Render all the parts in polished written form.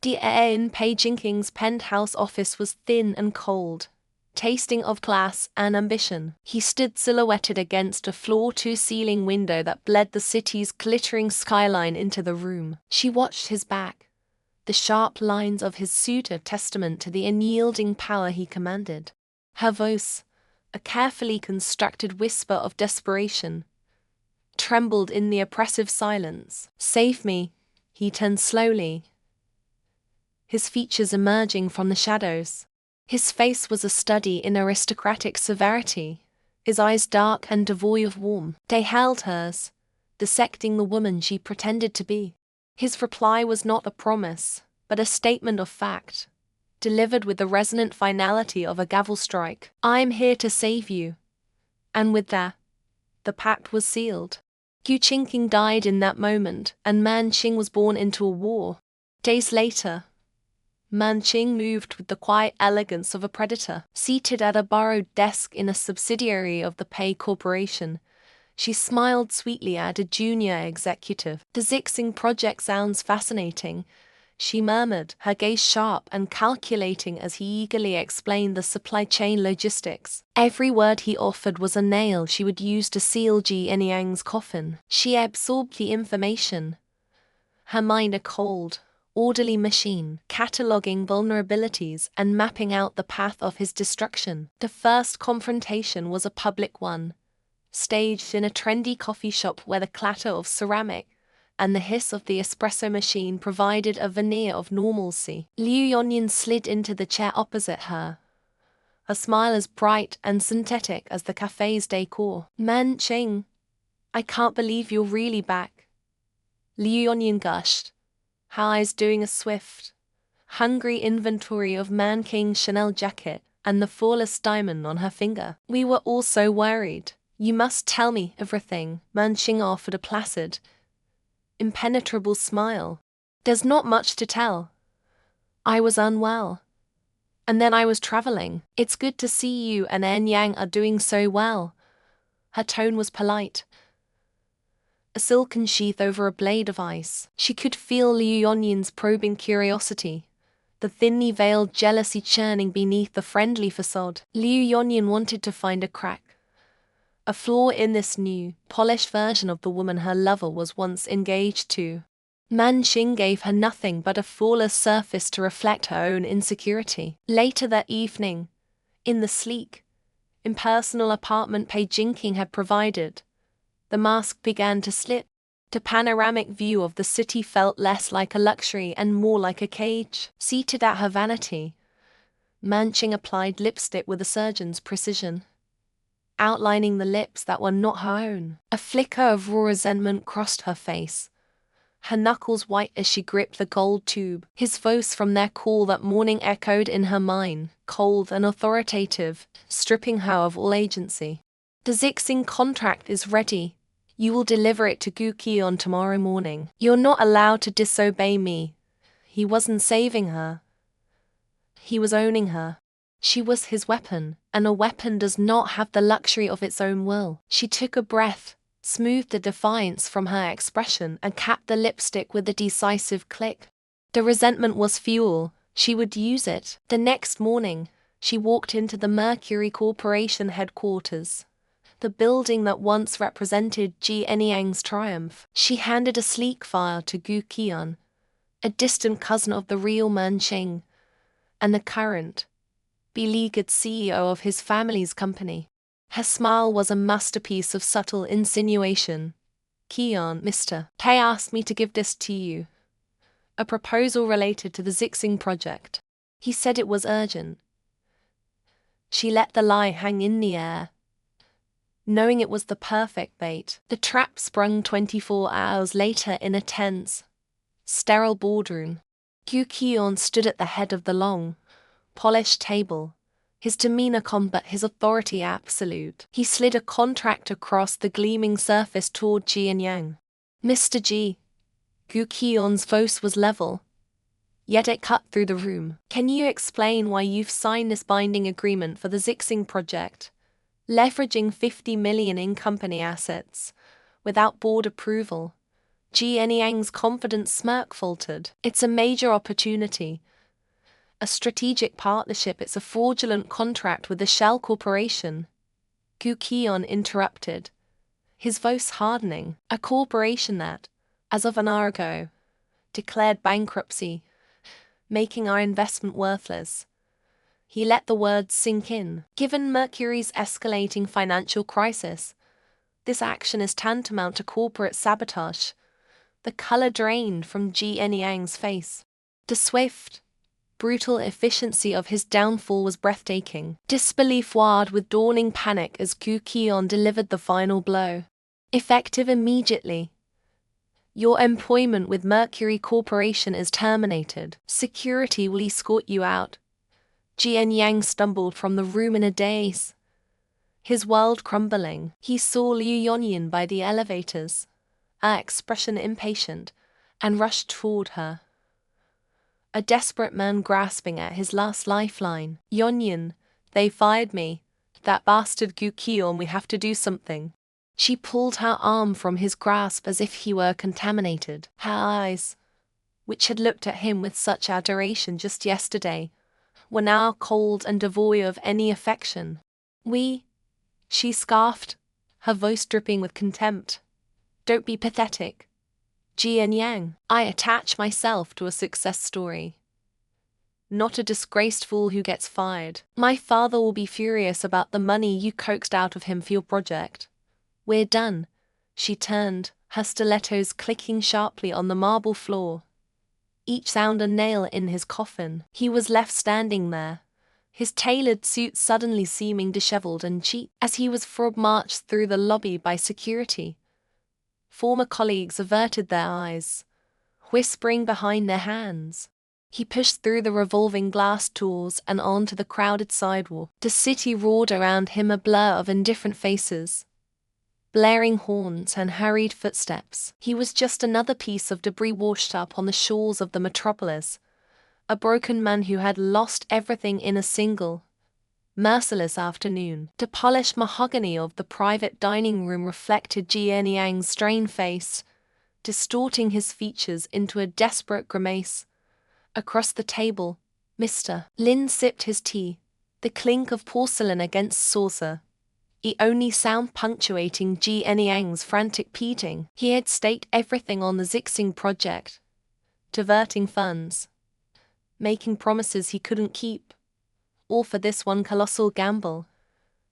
The air in Pei Jinking's penthouse office was thin and cold, tasting of class and ambition. He stood silhouetted against a floor-to-ceiling window that bled the city's glittering skyline into the room. She watched his back, the sharp lines of his suit a testament to the unyielding power he commanded. Her voice, a carefully constructed whisper of desperation, trembled in the oppressive silence. "Save me," he turned slowly, his features emerging from the shadows. His face was a study in aristocratic severity, his eyes dark and devoid of warmth. They held hers, dissecting the woman she pretended to be. His reply was not a promise, but a statement of fact, delivered with the resonant finality of a gavel strike. "I'm here to save you." And with that, the pact was sealed. Gu Qingqing died in that moment, and Man Qing was born into a war. Days later, Man Qing moved with the quiet elegance of a predator. Seated at a borrowed desk in a subsidiary of the Pei Corporation, she smiled sweetly at a junior executive. "The Zixing project sounds fascinating," she murmured, her gaze sharp and calculating as he eagerly explained the supply chain logistics. Every word he offered was a nail she would use to seal Ji Enyang's coffin. She absorbed the information, her mind a cold, orderly machine, cataloging vulnerabilities and mapping out the path of his destruction. The first confrontation was a public one, staged in a trendy coffee shop where the clatter of ceramic and the hiss of the espresso machine provided a veneer of normalcy. Liu Yonyan slid into the chair opposite her, a smile as bright and synthetic as the cafe's decor. "Man Qing, I can't believe you're really back," Liu Yonyan gushed, her eyes doing a swift, hungry inventory of Man King's Chanel jacket and the flawless diamond on her finger. "We were all so worried. You must tell me everything," Man Qing offered a placid, impenetrable smile. "There's not much to tell. I was unwell, and then I was traveling. It's good to see you and Enyang are doing so well." Her tone was polite, a silken sheath over a blade of ice. She could feel Liu Yonyan's probing curiosity, the thinly veiled jealousy churning beneath the friendly facade. Liu Yonyan wanted to find a crack, a flaw in this new, polished version of the woman her lover was once engaged to. Man Qing gave her nothing but a flawless surface to reflect her own insecurity. Later that evening, in the sleek, impersonal apartment Pei Jinqing had provided, the mask began to slip. The panoramic view of the city felt less like a luxury and more like a cage. Seated at her vanity, Man Qing applied lipstick with a surgeon's precision, outlining the lips that were not her own. A flicker of raw resentment crossed her face, her knuckles white as she gripped the gold tube. His voice from their call that morning echoed in her mind, cold and authoritative, stripping her of all agency. "The Zixing contract is ready. You will deliver it to Gu Qion tomorrow morning. You're not allowed to disobey me." He wasn't saving her. He was owning her. She was his weapon, and a weapon does not have the luxury of its own will. She took a breath, smoothed the defiance from her expression, and capped the lipstick with a decisive click. The resentment was fuel. She would use it. The next morning, she walked into the Mercury Corporation headquarters, the building that once represented Ji Enyang's triumph. She handed a sleek file to Gu Qion, a distant cousin of the real Man Qing, and the current, beleaguered CEO of his family's company. Her smile was a masterpiece of subtle insinuation. "Qion, Mr. Pei asked me to give this to you. A proposal related to the Zixing project. He said it was urgent." She let the lie hang in the air, knowing it was the perfect bait. The trap sprung 24 hours later in a tense, sterile boardroom. Gu Qion stood at the head of the long, polished table, his demeanor calm but his authority absolute. He slid a contract across the gleaming surface toward Ji Enyang. "Mr. Ji." Gu Qion's voice was level, yet it cut through the room. "Can you explain why you've signed this binding agreement for the Zixing project, leveraging 50 million in company assets, without board approval? Jian confident smirk faltered. It's a major opportunity. A strategic partnership. It's a fraudulent contract with the Shell Corporation. Gu Qian interrupted, his voice hardening. A corporation that, as of an hour ago, declared bankruptcy, making our investment worthless. He let the words sink in. Given Mercury's escalating financial crisis, this action is tantamount to corporate sabotage. The color drained from Jian face. The swift, brutal efficiency of his downfall was breathtaking. Disbelief warred with dawning panic as Gu Qian delivered the final blow. Effective immediately. Your employment with Mercury Corporation is terminated. Security will escort you out. Jian stumbled from the room in a daze, his world crumbling. He saw Liu Yonyan by the elevators, her expression impatient, and rushed toward her. A desperate man grasping at his last lifeline. Yonyan, they fired me. That bastard Gu Qian, we have to do something. She pulled her arm from his grasp as if he were contaminated. Her eyes, which had looked at him with such adoration just yesterday, were now cold and devoid of any affection. She scoffed, her voice dripping with contempt. Don't be pathetic. Jian, I attach myself to a success story, not a disgraced fool who gets fired. My father will be furious about the money you coaxed out of him for your project. We're done. She turned, her stilettos clicking sharply on the marble floor, each sound a nail in his coffin. He was left standing there, his tailored suit suddenly seeming disheveled and cheap. As he was marched through the lobby by security, former colleagues averted their eyes, whispering behind their hands. He pushed through the revolving glass doors and onto the crowded sidewalk. The city roared around him, a blur of indifferent faces, blaring horns and hurried footsteps. He was just another piece of debris washed up on the shores of the metropolis, a broken man who had lost everything in a single, merciless afternoon. The polished mahogany of the private dining room reflected Jian's strained face, distorting his features into a desperate grimace. Across the table, Mr. Lin sipped his tea, the clink of porcelain against saucer, the only sound punctuating Jian's frantic pleading. He had staked everything on the Zixing project, diverting funds, making promises he couldn't keep, all for this one colossal gamble.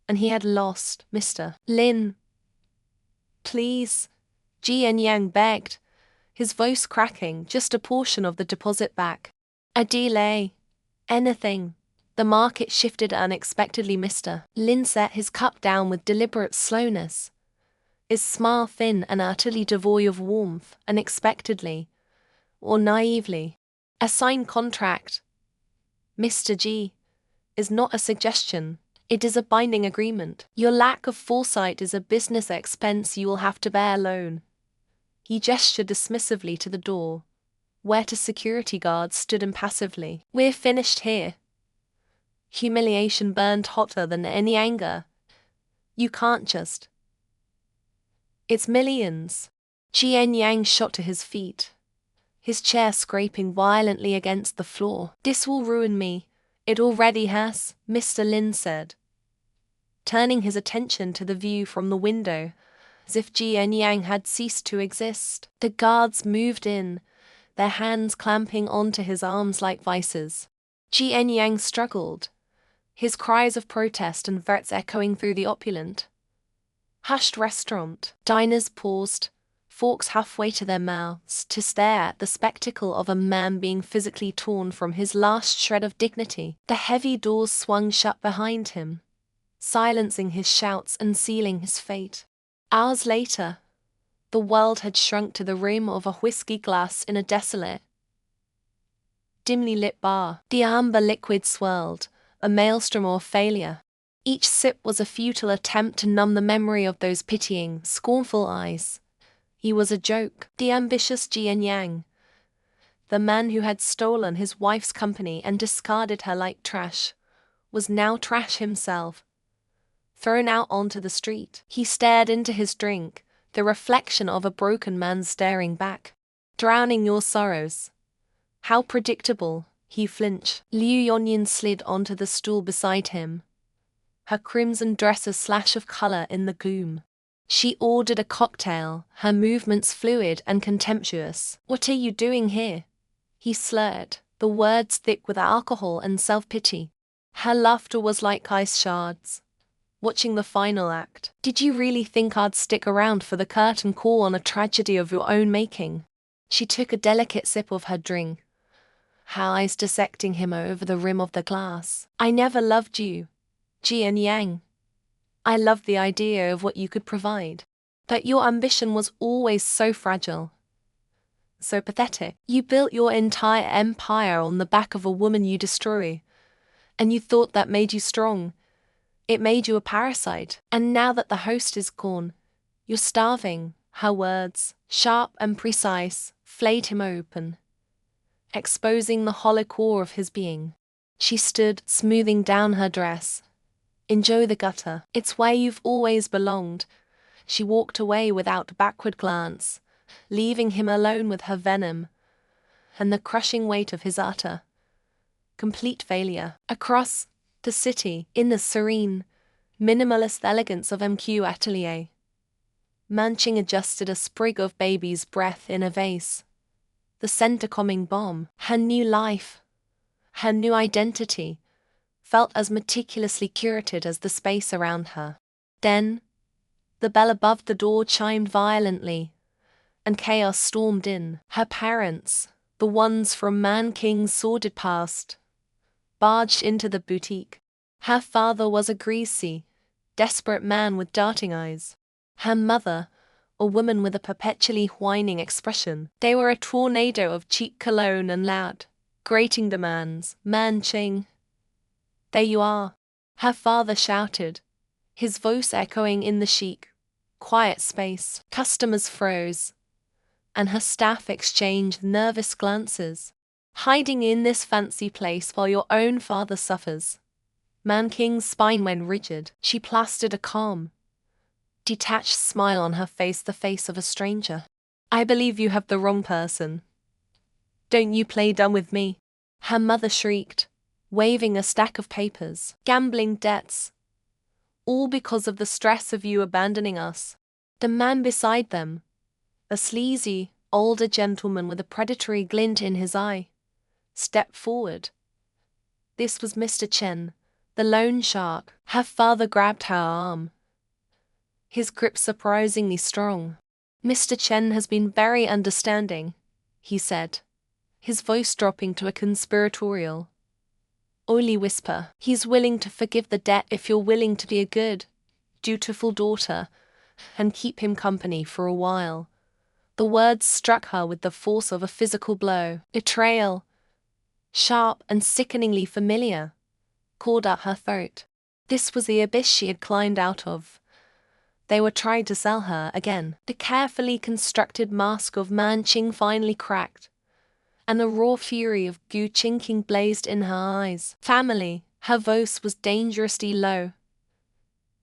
And he had lost. Mr. Lin, please, Jian begged, his voice cracking, just a portion of the deposit back. A delay. Anything. The market shifted unexpectedly. Mr. Lin set his cup down with deliberate slowness, his smile thin and utterly devoid of warmth. Unexpectedly, or naively. A signed contract, Mr. G, is not a suggestion. It is a binding agreement. Your lack of foresight is a business expense you will have to bear alone. He gestured dismissively to the door, where two security guards stood impassively. We're finished here. Humiliation burned hotter than any anger. You can't just. It's millions. Jian shot to his feet, his chair scraping violently against the floor. This will ruin me. It already has, Mr. Lin said, turning his attention to the view from the window, as if Jian had ceased to exist. The guards moved in, their hands clamping onto his arms like vices. Jian struggled, his cries of protest and threats echoing through the opulent, hushed restaurant. Diners paused, forks halfway to their mouths, to stare at the spectacle of a man being physically torn from his last shred of dignity. The heavy doors swung shut behind him, silencing his shouts and sealing his fate. Hours later, the world had shrunk to the rim of a whiskey glass in a desolate, dimly lit bar. The amber liquid swirled, a maelstrom of failure. Each sip was a futile attempt to numb the memory of those pitying, scornful eyes. He was a joke. The ambitious Jian, the man who had stolen his wife's company and discarded her like trash, was now trash himself, thrown out onto the street. He stared into his drink, the reflection of a broken man staring back. Drowning your sorrows. How predictable, he flinched. Liu Yonyan slid onto the stool beside him, her crimson dress a slash of color in the gloom. She ordered a cocktail, her movements fluid and contemptuous. What are you doing here? He slurred, the words thick with alcohol and self-pity. Her laughter was like ice shards. Watching the final act. Did you really think I'd stick around for the curtain call on a tragedy of your own making? She took a delicate sip of her drink, her eyes dissecting him over the rim of the glass. I never loved you, Jian Yang. I loved the idea of what you could provide. But your ambition was always so fragile, so pathetic. You built your entire empire on the back of a woman you destroy, and you thought that made you strong. It made you a parasite. And now that the host is gone, you're starving. Her words, sharp and precise, flayed him open, exposing the hollow core of his being. She stood, smoothing down her dress. Enjoy the gutter. It's where you've always belonged. She walked away without a backward glance, leaving him alone with her venom and the crushing weight of his utter, complete failure. Across the city, in the serene, minimalist elegance of MQ Atelier, Manching adjusted a sprig of baby's breath in a vase. The center coming bomb, her new life, her new identity, felt as meticulously curated as the space around her. Then, the bell above the door chimed violently, and chaos stormed in. Her parents, the ones from Man King's sordid past, barged into the boutique. Her father was a greasy, desperate man with darting eyes. Her mother, a woman with a perpetually whining expression. They were a tornado of cheap cologne and loud, grating demands. Man Ching. There you are, her father shouted, his voice echoing in the chic, quiet space. Customers froze, and her staff exchanged nervous glances. Hiding in this fancy place while your own father suffers. Man King's spine went rigid. She plastered a calm, detached smile on her face, the face of a stranger. I believe you have the wrong person. Don't you play dumb with me. Her mother shrieked, waving a stack of papers. Gambling debts. All because of the stress of you abandoning us. The man beside them, a sleazy, older gentleman with a predatory glint in his eye, stepped forward. This was Mr. Chen, the loan shark. Her father grabbed her arm, his grip surprisingly strong. Mr. Chen has been very understanding, he said, his voice dropping to a conspiratorial, oily whisper. He's willing to forgive the debt if you're willing to be a good, dutiful daughter and keep him company for a while. The words struck her with the force of a physical blow. Betrayal, sharp and sickeningly familiar, called out her throat. This was the abyss she had climbed out of. They were trying to sell her again. The carefully constructed mask of Man Qing finally cracked, and the raw fury of Gu Qingqing blazed in her eyes. Family, her voice was dangerously low,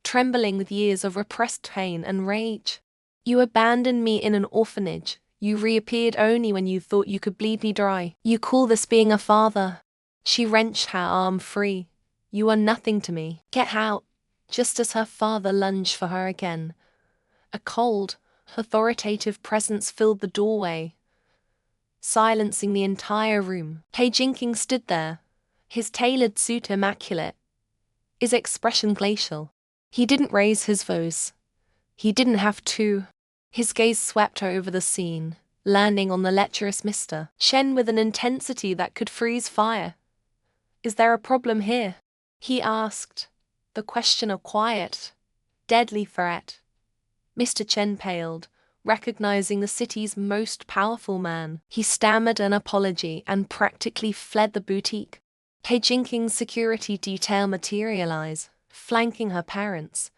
trembling with years of repressed pain and rage. You abandoned me in an orphanage. You reappeared only when you thought you could bleed me dry. You call this being a father? She wrenched her arm free. You are nothing to me. Get out. Just as her father lunged for her again, a cold, authoritative presence filled the doorway, silencing the entire room. Pei Jinking stood there, his tailored suit immaculate, his expression glacial. He didn't raise his voice. He didn't have to. His gaze swept over the scene, landing on the lecherous Mr. Chen with an intensity that could freeze fire. Is there a problem here? He asked, the question a quiet, deadly threat. Mr. Chen paled, recognizing the city's most powerful man. He stammered an apology and practically fled the boutique. Pei Jinking's security detail materialized, flanking her parents,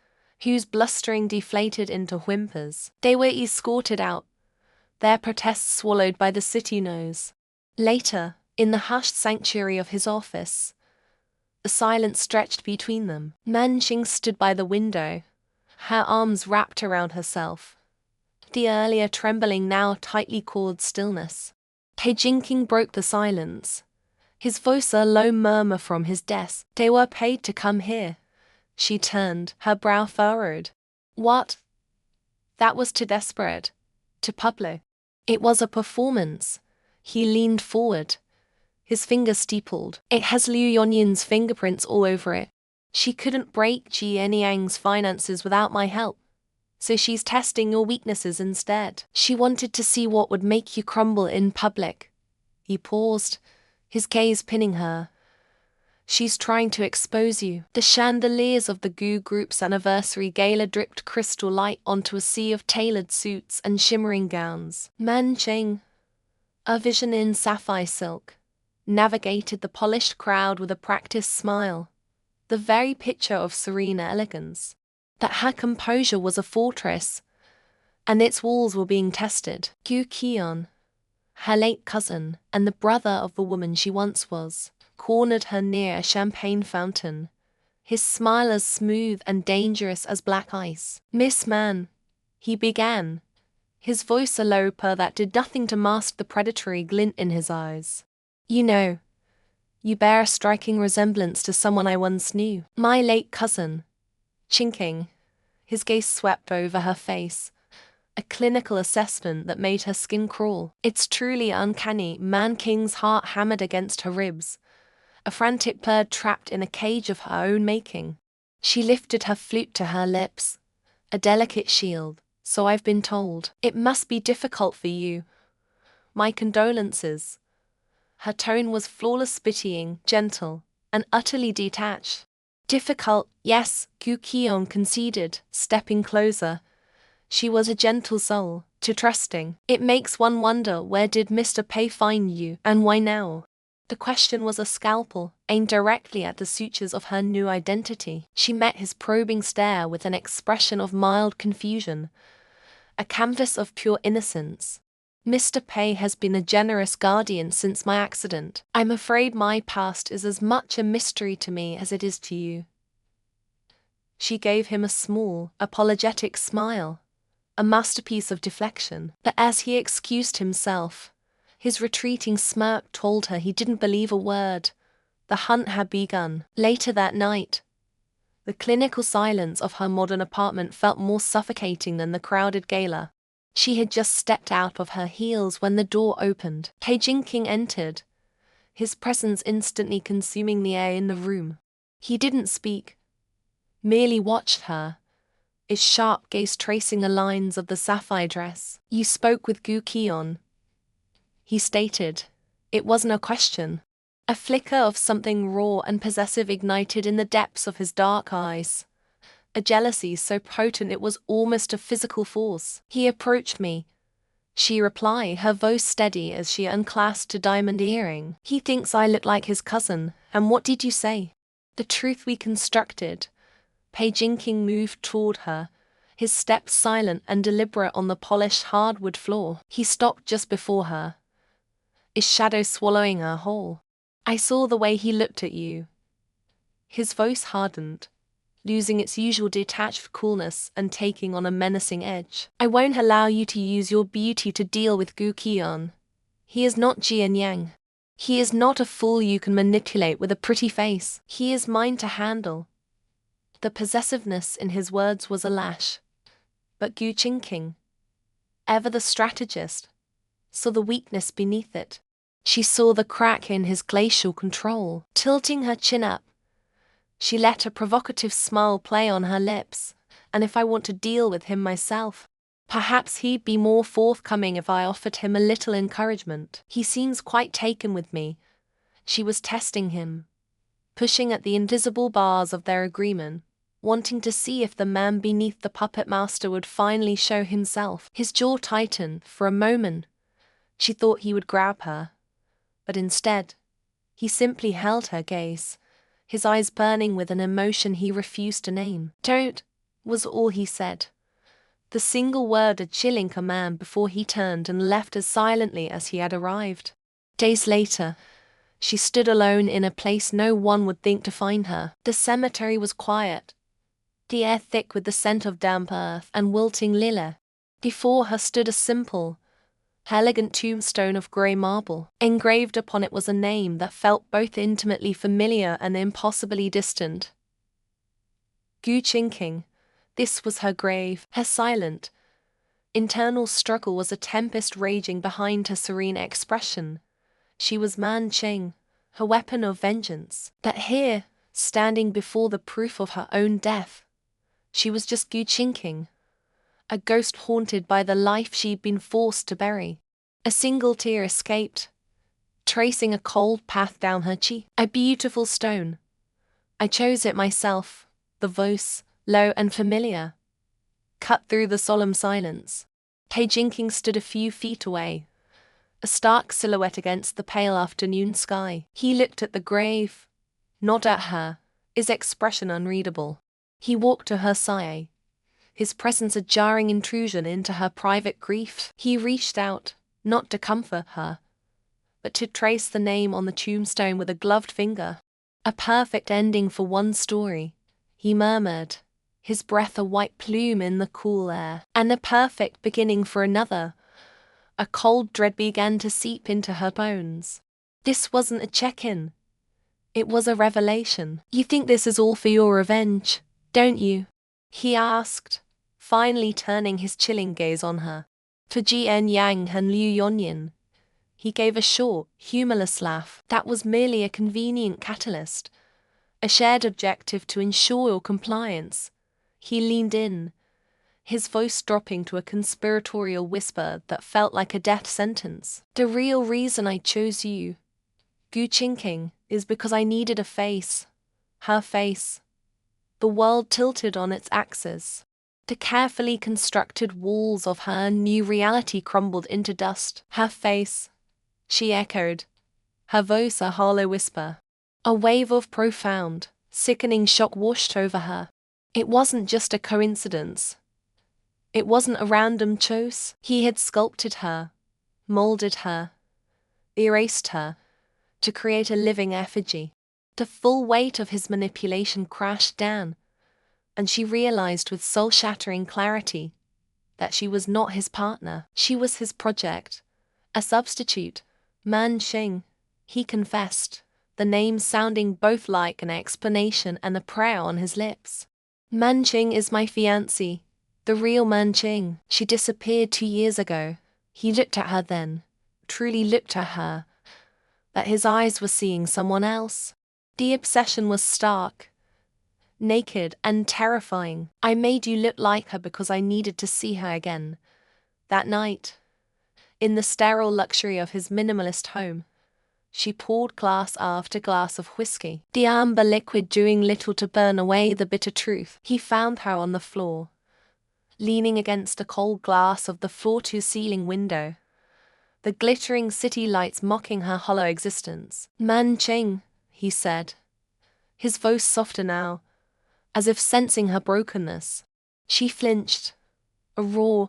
whose blustering deflated into whimpers. They were escorted out, their protests swallowed by the city nose. Later, in the hushed sanctuary of his office, a silence stretched between them. Man Qing stood by the window, her arms wrapped around herself, the earlier trembling now tightly corded stillness. Tae Jinking broke the silence. His voice a low murmur from his desk. They were paid to come here. She turned, her brow furrowed. What? That was too desperate. To Pablo. It was a performance. He leaned forward. His fingers steepled. It has Liu Yonyin's fingerprints all over it. She couldn't break Ji Anyang's finances without my help. So she's testing your weaknesses instead. She wanted to see what would make you crumble in public. He paused, his gaze pinning her. She's trying to expose you. The chandeliers of the Gu Group's anniversary gala dripped crystal light onto a sea of tailored suits and shimmering gowns. Man Cheng, a vision in sapphire silk, navigated the polished crowd with a practiced smile, the very picture of serene elegance. That her composure was a fortress, and its walls were being tested. Gu Kion, her late cousin, and the brother of the woman she once was, cornered her near a champagne fountain, his smile as smooth and dangerous as black ice. Miss Man, he began, his voice a low purr that did nothing to mask the predatory glint in his eyes. You know, you bear a striking resemblance to someone I once knew. My late cousin. Chinking. His gaze swept over her face, a clinical assessment that made her skin crawl. It's truly uncanny. Man King's heart hammered against her ribs, a frantic bird trapped in a cage of her own making. She lifted her flute to her lips, a delicate shield, so I've been told. It must be difficult for you. My condolences. Her tone was flawless, pitying, gentle, and utterly detached. Difficult, yes, Gu Kion conceded, stepping closer. She was a gentle soul, too trusting. It makes one wonder, where did Mr. Pei find you, and why now? The question was a scalpel, aimed directly at the sutures of her new identity. She met his probing stare with an expression of mild confusion, a canvas of pure innocence. Mr. Pei has been a generous guardian since my accident. I'm afraid my past is as much a mystery to me as it is to you. She gave him a small, apologetic smile, a masterpiece of deflection. But as he excused himself, his retreating smirk told her he didn't believe a word. The hunt had begun. Later that night, the clinical silence of her modern apartment felt more suffocating than the crowded gala. She had just stepped out of her heels when the door opened. Tae Jinking entered, his presence instantly consuming the air in the room. He didn't speak, merely watched her, his sharp gaze tracing the lines of the sapphire dress. You spoke with Gu Kion, he stated. It wasn't a question. A flicker of something raw and possessive ignited in the depths of his dark eyes. A jealousy so potent it was almost a physical force. He approached me, she replied, her voice steady as she unclasped a diamond earring. He thinks I look like his cousin, and what did you say? The truth we constructed. Tae Jinking moved toward her, his steps silent and deliberate on the polished hardwood floor. He stopped just before her, his shadow swallowing her whole. I saw the way he looked at you. His voice hardened, losing its usual detached coolness and taking on a menacing edge. I won't allow you to use your beauty to deal with Gu Kion. He is not Jian Yang. He is not a fool you can manipulate with a pretty face. He is mine to handle. The possessiveness in his words was a lash. But Gu Qingqing, ever the strategist, saw the weakness beneath it. She saw the crack in his glacial control. Tilting her chin up, she let a provocative smile play on her lips. And if I want to deal with him myself, perhaps he'd be more forthcoming if I offered him a little encouragement. He seems quite taken with me. She was testing him, pushing at the invisible bars of their agreement, wanting to see if the man beneath the puppet master would finally show himself. His jaw tightened. For a moment, she thought he would grab her, but instead, he simply held her gaze, his eyes burning with an emotion he refused to name. Don't, was all he said. The single word a chilling command before he turned and left as silently as he had arrived. Days later, she stood alone in a place no one would think to find her. The cemetery was quiet, the air thick with the scent of damp earth and wilting lilac. Before her stood a simple, elegant tombstone of grey marble. Engraved upon it was a name that felt both intimately familiar and impossibly distant. Gu Qingqing. This was her grave. Her silent, internal struggle was a tempest raging behind her serene expression. She was Man Qing, her weapon of vengeance. But here, standing before the proof of her own death, she was just Gu Qingqing, a ghost haunted by the life she'd been forced to bury. A single tear escaped, tracing a cold path down her cheek. A beautiful stone. I chose it myself, the voice, low and familiar, cut through the solemn silence. He Jinking stood a few feet away, a stark silhouette against the pale afternoon sky. He looked at the grave, not at her, his expression unreadable. He walked to her side, his presence a jarring intrusion into her private grief. He reached out, not to comfort her, but to trace the name on the tombstone with a gloved finger. A perfect ending for one story, he murmured, his breath a white plume in the cool air. And a perfect beginning for another. A cold dread began to seep into her bones. This wasn't a check-in. It was a revelation. You think this is all for your revenge, don't you? He asked, finally turning his chilling gaze on her. For Jian Yang and Liu Yonyin. He gave a short, humorless laugh. That was merely a convenient catalyst, a shared objective to ensure your compliance. He leaned in, his voice dropping to a conspiratorial whisper that felt like a death sentence. The real reason I chose you, Gu Qingqing, is because I needed a face. Her face. The world tilted on its axis. The carefully constructed walls of her new reality crumbled into dust. Her face, she echoed, her voice a hollow whisper. A wave of profound, sickening shock washed over her. It wasn't just a coincidence. It wasn't a random choice. He had sculpted her, molded her, erased her, to create a living effigy. The full weight of his manipulation crashed down, and she realized with soul-shattering clarity that she was not his partner. She was his project, a substitute. Man Qing, he confessed, the name sounding both like an explanation and a prayer on his lips. Man Qing is my fiancé, the real Man Qing. She disappeared 2 years ago. He looked at her then, truly looked at her, but his eyes were seeing someone else. The obsession was stark, naked and terrifying. I made you look like her because I needed to see her again. That night, in the sterile luxury of his minimalist home, she poured glass after glass of whiskey, the amber liquid doing little to burn away the bitter truth. He found her on the floor, leaning against a cold glass of the floor-to-ceiling window, the glittering city lights mocking her hollow existence. Man Qing, he said, his voice softer now, as if sensing her brokenness. She flinched, a raw,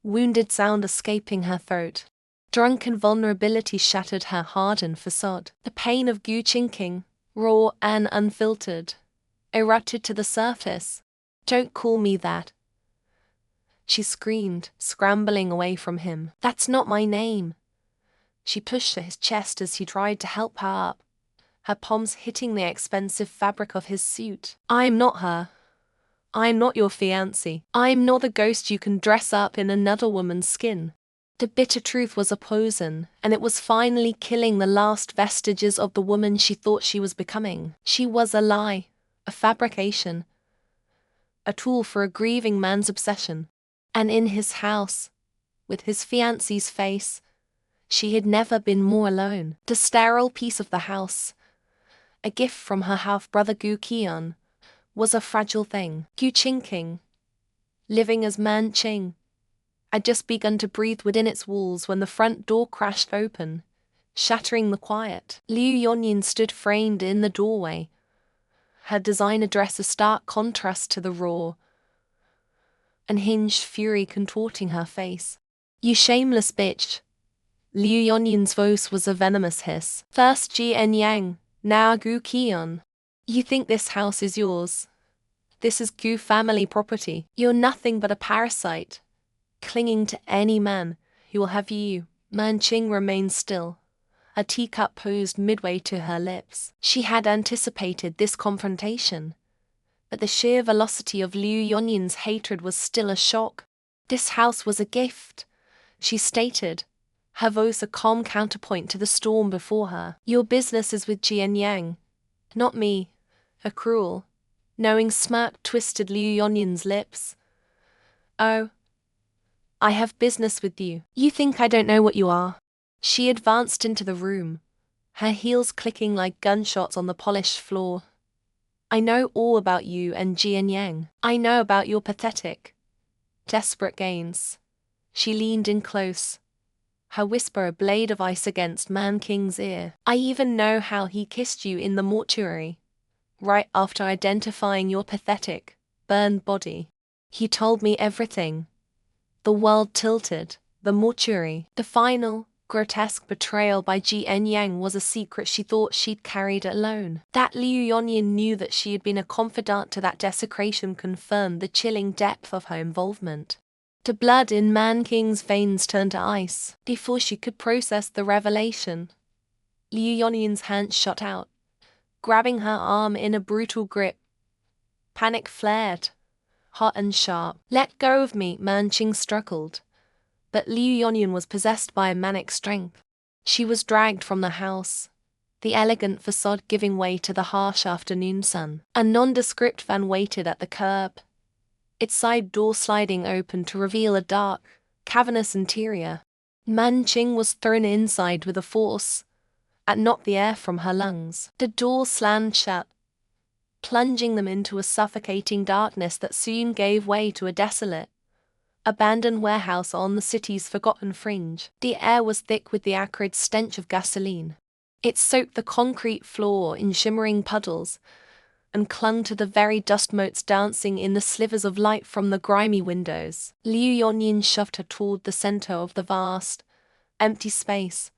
wounded sound escaping her throat. Drunken vulnerability shattered her hardened facade. The pain of Gu Qingqing, raw and unfiltered, erupted to the surface. Don't call me that, she screamed, scrambling away from him. That's not my name. She pushed at his chest as he tried to help her up, her palms hitting the expensive fabric of his suit. I'm not her. I'm not your fiancé. I'm not the ghost you can dress up in another woman's skin. The bitter truth was a poison, and it was finally killing the last vestiges of the woman she thought she was becoming. She was a lie, a fabrication, a tool for a grieving man's obsession. And in his house, with his fiancé's face, she had never been more alone. The sterile piece of the house, a gift from her half-brother Gu Qian, was a fragile thing. Gu Qingqing, living as Man Qing, had just begun to breathe within its walls when the front door crashed open, shattering the quiet. Liu Yonyin stood framed in the doorway, her designer dress a stark contrast to the raw, unhinged fury contorting her face. You shameless bitch. Liu Yonyin's voice was a venomous hiss. First Jian Yang, now Gu Qian. You think this house is yours? This is Gu family property. You're nothing but a parasite, clinging to any man who will have you. Man Qing remained still, a teacup posed midway to her lips. She had anticipated this confrontation, but the sheer velocity of Liu Yonyin's hatred was still a shock. This house was a gift, she stated, her voice a calm counterpoint to the storm before her. Your business is with Jian Yang, not me. A cruel, knowing smirk twisted Liu Yonyin's lips. Oh, I have business with you. You think I don't know what you are? She advanced into the room, her heels clicking like gunshots on the polished floor. I know all about you and Jian Yang. I know about your pathetic, desperate gains. She leaned in close, her whisper a blade of ice against Man King's ear. I even know how he kissed you in the mortuary, right after identifying your pathetic, burned body. He told me everything. The world tilted. The mortuary, the final, grotesque betrayal by Jian Yang was a secret she thought she'd carried alone. That Liu Yonyin knew that she had been a confidant to that desecration confirmed the chilling depth of her involvement. The blood in Man King's veins turned to ice. Before she could process the revelation, Liu Yonyin's hand shot out, grabbing her arm in a brutal grip. Panic flared, hot and sharp. Let go of me, Man Qing struggled. But Liu Yonyin was possessed by a manic strength. She was dragged from the house, the elegant facade giving way to the harsh afternoon sun. A nondescript van waited at the curb, its side door sliding open to reveal a dark, cavernous interior. Man Qing was thrown inside with a force that knocked the air from her lungs. The door slammed shut, plunging them into a suffocating darkness that soon gave way to a desolate, abandoned warehouse on the city's forgotten fringe. The air was thick with the acrid stench of gasoline. It soaked the concrete floor in shimmering puddles and clung to the very dust motes dancing in the slivers of light from the grimy windows. Liu Yonyin shoved her toward the center of the vast, empty space,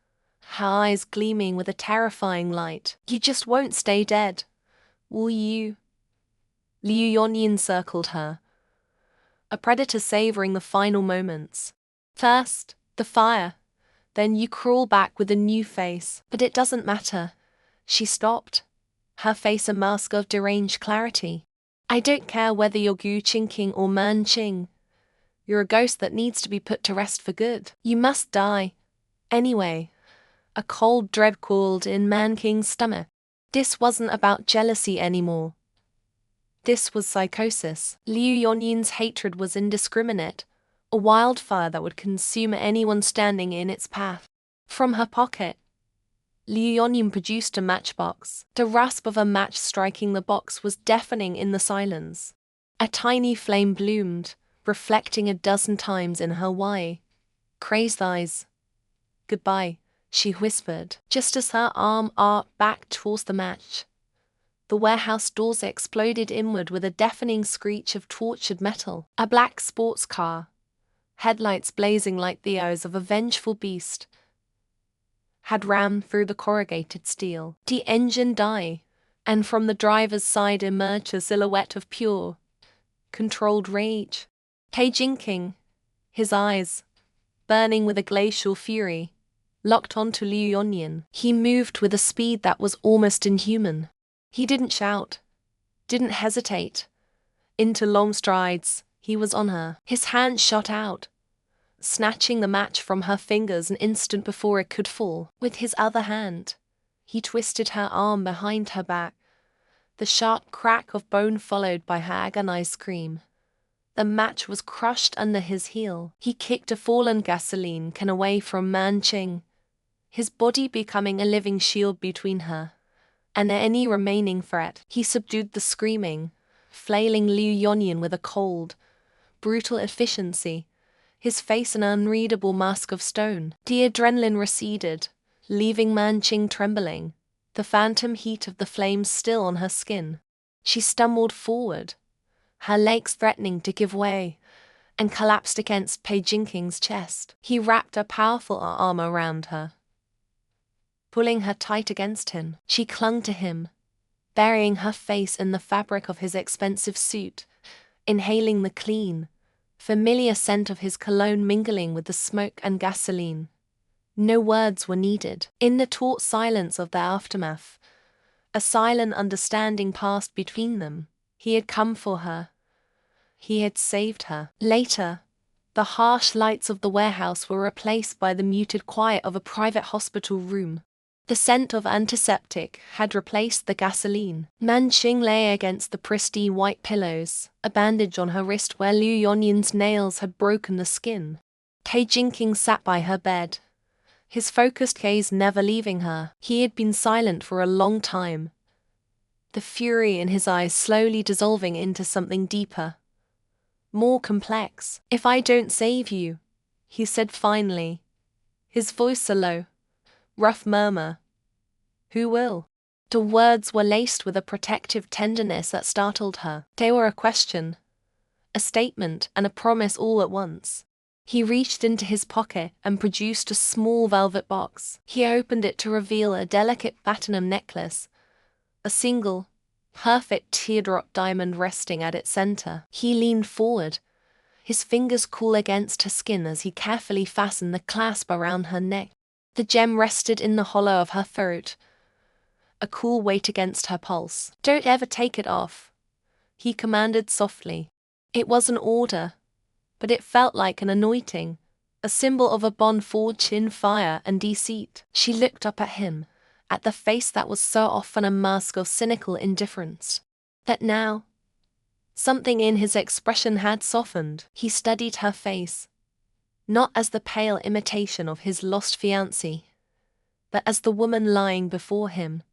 her eyes gleaming with a terrifying light. You just won't stay dead, will you? Liu Yonyin circled her, a predator savoring the final moments. First, the fire, then you crawl back with a new face. But it doesn't matter. She stopped, her face a mask of deranged clarity. I don't care whether you're Gu Qingqing or Man Qing. You're a ghost that needs to be put to rest for good. You must die. Anyway. A cold dread coiled in Man King's stomach. This wasn't about jealousy anymore. This was psychosis. Liu Yonyin's hatred was indiscriminate, a wildfire that would consume anyone standing in its path. From her pocket, Liu Yonyin produced a matchbox. The rasp of a match striking the box was deafening in the silence. A tiny flame bloomed, reflecting a dozen times in her wide, crazed eyes. Goodbye, she whispered, just as her arm arced back towards the match. The warehouse doors exploded inward with a deafening screech of tortured metal. A black sports car, headlights blazing like the eyes of a vengeful beast, had rammed through the corrugated steel. The engine died, and from the driver's side emerged a silhouette of pure, controlled rage. Pei Jingqing, his eyes, burning with a glacial fury, locked onto Liu Yonyin. He moved with a speed that was almost inhuman. He didn't shout, didn't hesitate. Into long strides, he was on her. His hand shot out, snatching the match from her fingers an instant before it could fall. With his other hand, he twisted her arm behind her back, the sharp crack of bone followed by her agonized scream. The match was crushed under his heel. He kicked a fallen gasoline can away from Man Qing, his body becoming a living shield between her and any remaining threat. He subdued the screaming, flailing Liu Yonyin with a cold, brutal efficiency, his face an unreadable mask of stone. The adrenaline receded, leaving Man Qing trembling, the phantom heat of the flames still on her skin. She stumbled forward, her legs threatening to give way, and collapsed against Pei Jingqing's chest. He wrapped a powerful arm around her, pulling her tight against him. She clung to him, burying her face in the fabric of his expensive suit, inhaling the clean, familiar scent of his cologne mingling with the smoke and gasoline. No words were needed. In the taut silence of the aftermath, a silent understanding passed between them. He had come for her. He had saved her. Later, the harsh lights of the warehouse were replaced by the muted quiet of a private hospital room. The scent of antiseptic had replaced the gasoline. Manqing lay against the pristine white pillows, a bandage on her wrist where Liu Yonyin's nails had broken the skin. Pei Jinking sat by her bed, his focused gaze never leaving her. He had been silent for a long time, the fury in his eyes slowly dissolving into something deeper, more complex. "If I don't save you," he said finally, his voice a low, rough murmur, "who will?" The words were laced with a protective tenderness that startled her. They were a question, a statement, and a promise all at once. He reached into his pocket and produced a small velvet box. He opened it to reveal a delicate platinum necklace, a single, perfect teardrop diamond resting at its center. He leaned forward, his fingers cool against her skin as he carefully fastened the clasp around her neck. The gem rested in the hollow of her throat, a cool weight against her pulse. "Don't ever take it off," he commanded softly. It was an order, but it felt like an anointing, a symbol of a bond forged in fire and deceit. She looked up at him, at the face that was so often a mask of cynical indifference. That now, something in his expression had softened. He studied her face, not as the pale imitation of his lost fiancée, but as the woman lying before him,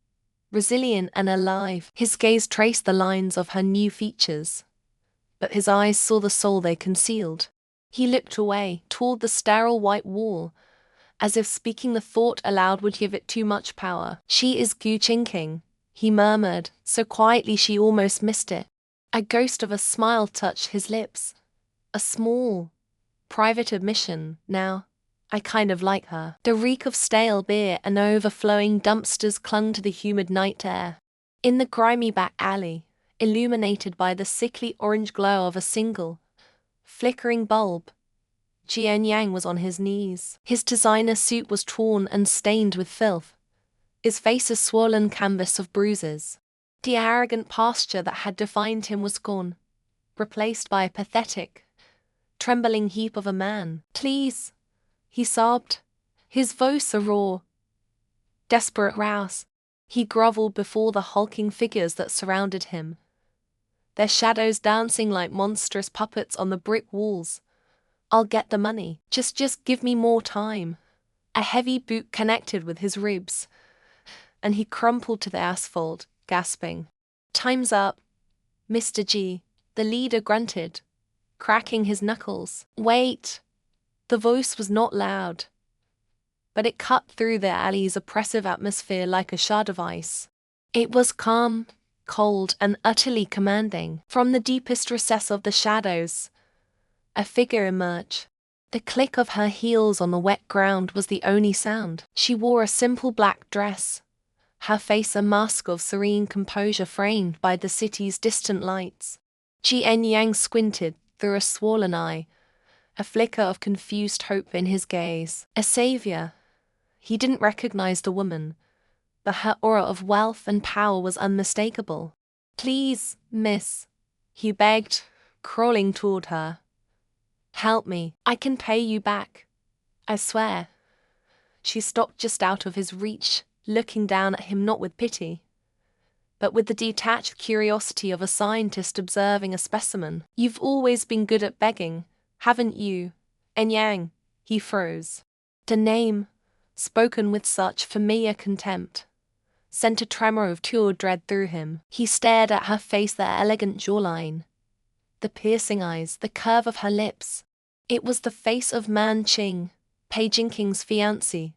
resilient and alive. His gaze traced the lines of her new features, but his eyes saw the soul they concealed. He looked away, toward the sterile white wall, as if speaking the thought aloud would give it too much power. "She is Gu Qingqing," he murmured, so quietly she almost missed it. A ghost of a smile touched his lips. A small, private admission. "Now, I kind of like her." The reek of stale beer and overflowing dumpsters clung to the humid night air. In the grimy back alley, illuminated by the sickly orange glow of a single, flickering bulb, Jian Yang was on his knees. His designer suit was torn and stained with filth, his face a swollen canvas of bruises. The arrogant posture that had defined him was gone, replaced by a pathetic, trembling heap of a man. "Please," he sobbed, his voice a raw, desperate rouse. He groveled before the hulking figures that surrounded him, their shadows dancing like monstrous puppets on the brick walls. "I'll get the money. Just give me more time." A heavy boot connected with his ribs, and he crumpled to the asphalt, gasping. "Time's up, Mr. G," the leader grunted, cracking his knuckles. "Wait." The voice was not loud, but it cut through the alley's oppressive atmosphere like a shard of ice. It was calm, cold, and utterly commanding. From the deepest recess of the shadows, a figure emerged. The click of her heels on the wet ground was the only sound. She wore a simple black dress, her face a mask of serene composure framed by the city's distant lights. Jian Yang squinted through a swollen eye, a flicker of confused hope in his gaze. A savior. He didn't recognize the woman, but her aura of wealth and power was unmistakable. "Please, miss," he begged, crawling toward her. "Help me. I can pay you back. I swear." She stopped just out of his reach, looking down at him not with pity, but with the detached curiosity of a scientist observing a specimen. "You've always been good at begging, haven't you, Yang?" He froze. The name, spoken with such familiar contempt, sent a tremor of pure dread through him. He stared at her face, the elegant jawline, the piercing eyes, the curve of her lips. It was the face of Manqing, Pei Jinking's fiancée,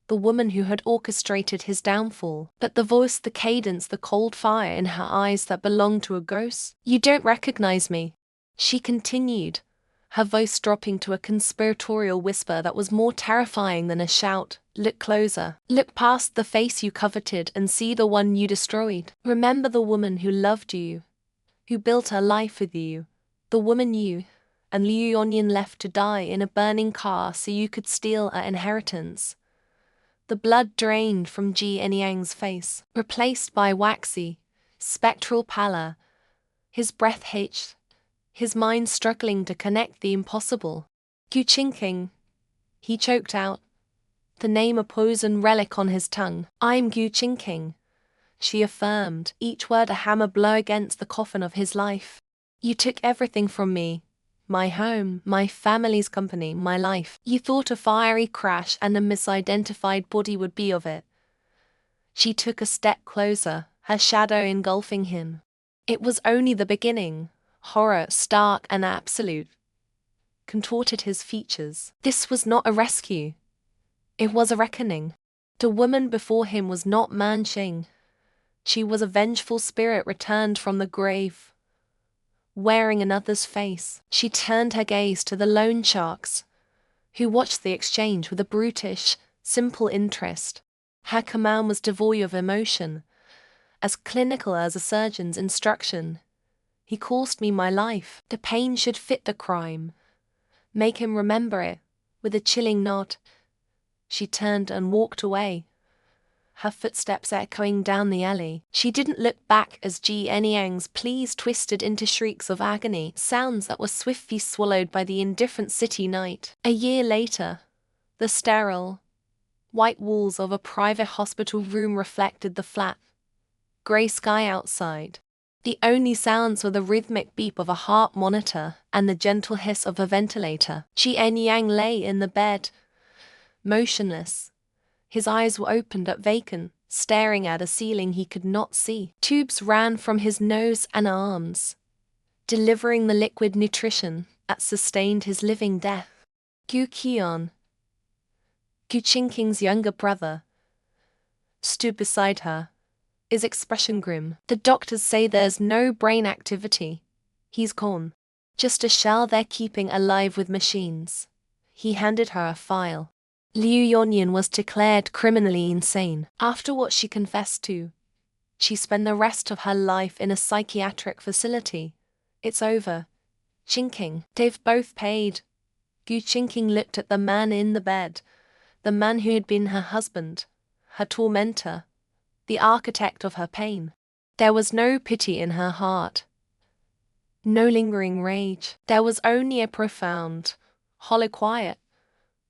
the woman who had orchestrated his downfall. But the voice, the cadence, the cold fire in her eyes that belonged to a ghost. "You don't recognize me," she continued, her voice dropping to a conspiratorial whisper that was more terrifying than a shout. "Look closer. Look past the face you coveted and see the one you destroyed. Remember the woman who loved you, who built her life with you, the woman you and Liu Yonyan left to die in a burning car so you could steal our inheritance. The blood drained from Ji Enyang's face, replaced by waxy, spectral pallor. His breath hitched, his mind struggling to connect the impossible. Gu Qingqing, he choked out, the name a poison relic on his tongue. I'm Gu Qingqing, she affirmed, each word a hammer blow against the coffin of his life. You took everything from me. My home, my family's company, my life. You thought a fiery crash and a misidentified body would be of it. She took a step closer, her shadow engulfing him. It was only the beginning. Horror, stark and absolute, contorted his features. This was not a rescue. It was a reckoning. The woman before him was not Man Qing. She was a vengeful spirit returned from the grave. Wearing another's face, she turned her gaze to the loan sharks, who watched the exchange with a brutish, simple interest. Her command was devoid of emotion, as clinical as a surgeon's instruction. He cost me my life. The pain should fit the crime. Make him remember it. With a chilling nod, she turned and walked away, her footsteps echoing down the alley. She didn't look back as Ji Enyang's pleas twisted into shrieks of agony, sounds that were swiftly swallowed by the indifferent city night. A year later, the sterile, white walls of a private hospital room reflected the flat, grey sky outside. The only sounds were the rhythmic beep of a heart monitor and the gentle hiss of a ventilator. Ji Enyang lay in the bed, motionless. His eyes were opened but vacant, staring at a ceiling he could not see. Tubes ran from his nose and arms, delivering the liquid nutrition that sustained his living death. Gu Qian, Gu Qingqing's younger brother, stood beside her, his expression grim. The doctors say there's no brain activity. He's gone. Just a shell they're keeping alive with machines. He handed her a file. Liu Yonyan was declared criminally insane. After what she confessed to, she spent the rest of her life in a psychiatric facility. It's over. Qingqing, they've both paid. Gu Qingqing looked at the man in the bed, the man who had been her husband, her tormentor, the architect of her pain. There was no pity in her heart, no lingering rage. There was only a profound, hollow quiet.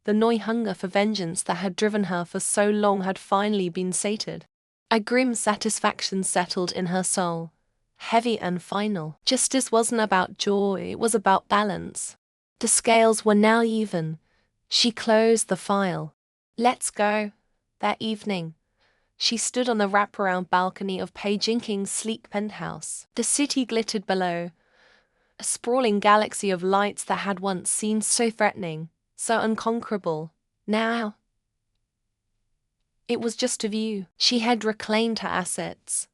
The gnawing hunger for vengeance that had driven her for so long had finally been sated. A grim satisfaction settled in her soul, heavy and final. Justice wasn't about joy, it was about balance. The scales were now even. She closed the file. Let's go. That evening, she stood on the wraparound balcony of Pei Jingqing's sleek penthouse. The city glittered below, a sprawling galaxy of lights that had once seemed so threatening, so unconquerable. Now, it was just a view. She had reclaimed her assets.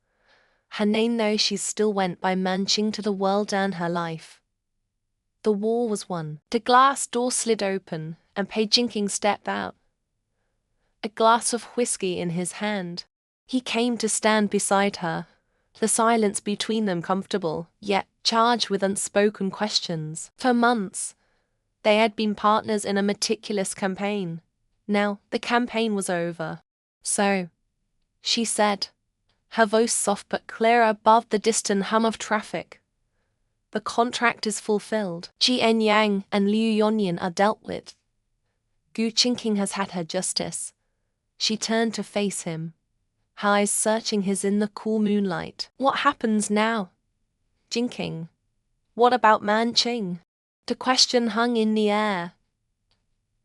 Her name, though she still went by Man Qing to the world and her life. The war was won. The glass door slid open, and Pei Jingqing stepped out, a glass of whiskey in his hand. He came to stand beside her, the silence between them comfortable, yet charged with unspoken questions. For months, they had been partners in a meticulous campaign. Now, the campaign was over. So, she said, her voice soft but clear above the distant hum of traffic, the contract is fulfilled. Ji Enyang and Liu Yonyan are dealt with. Gu Qingqing has had her justice. She turned to face him, her eyes searching his in the cool moonlight. What happens now? Jingqing, what about Man Qing? The question hung in the air,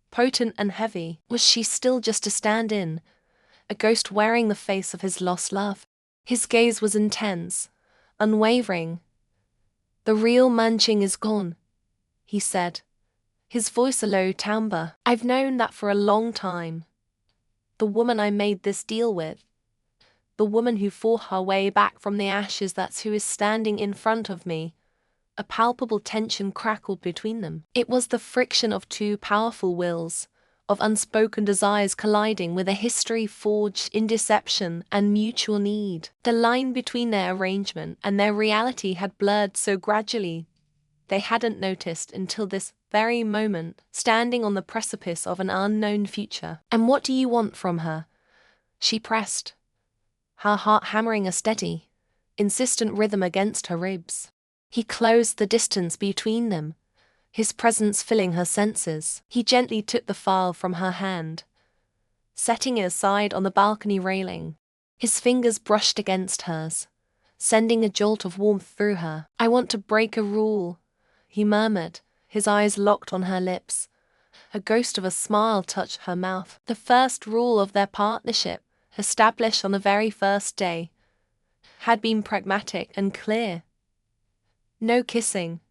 potent and heavy. Was she still just a stand-in, a ghost wearing the face of his lost love? His gaze was intense, unwavering. The real Man Qing is gone, he said, his voice a low timbre. I've known that for a long time. The woman I made this deal with, the woman who fought her way back from the ashes, that's who is standing in front of me. A palpable tension crackled between them. It was the friction of two powerful wills, of unspoken desires colliding with a history forged in deception and mutual need. The line between their arrangement and their reality had blurred so gradually they hadn't noticed until this very moment, standing on the precipice of an unknown future. "And what do you want from her?" she pressed, her heart hammering a steady, insistent rhythm against her ribs. He closed the distance between them, his presence filling her senses. He gently took the file from her hand, setting it aside on the balcony railing. His fingers brushed against hers, sending a jolt of warmth through her. "I want to break a rule," he murmured, his eyes locked on her lips. A ghost of a smile touched her mouth. The first rule of their partnership, established on the very first day, had been pragmatic and clear. No kissing.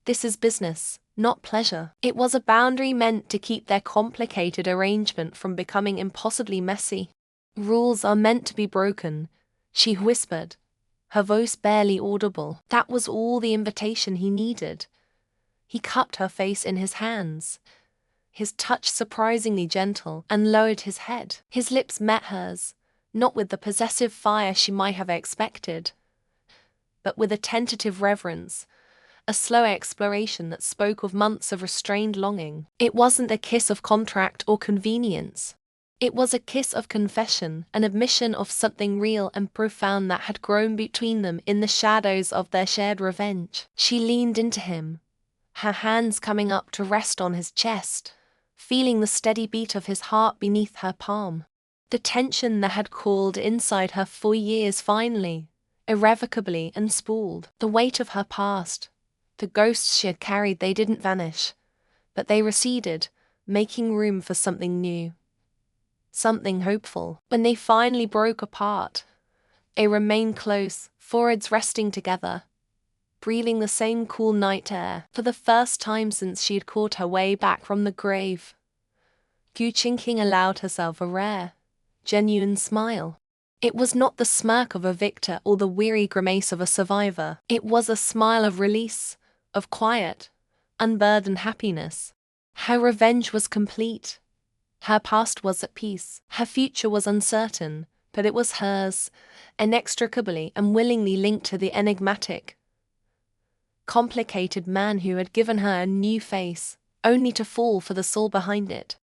This is business, not pleasure. It was a boundary meant to keep their complicated arrangement from becoming impossibly messy. "Rules are meant to be broken," she whispered, her voice barely audible. That was all the invitation he needed. He cupped her face in his hands, his touch surprisingly gentle, and lowered his head. His lips met hers, not with the possessive fire she might have expected, but with a tentative reverence, a slow exploration that spoke of months of restrained longing. It wasn't a kiss of contract or convenience. It was a kiss of confession, an admission of something real and profound that had grown between them in the shadows of their shared revenge. She leaned into him, her hands coming up to rest on his chest, feeling the steady beat of his heart beneath her palm. The tension that had coiled inside her for years finally, irrevocably unspooled. The weight of her past, the ghosts she had carried, they didn't vanish, but they receded, making room for something new, something hopeful. When they finally broke apart, they remained close, foreheads resting together, breathing the same cool night air. For the first time since she had caught her way back from the grave, Gu Qingqing allowed herself a rare, genuine smile. It was not the smirk of a victor or the weary grimace of a survivor. It was a smile of release, of quiet, unburdened happiness. Her revenge was complete. Her past was at peace. Her future was uncertain, but it was hers, inextricably and willingly linked to the enigmatic, complicated man who had given her a new face, only to fall for the soul behind it.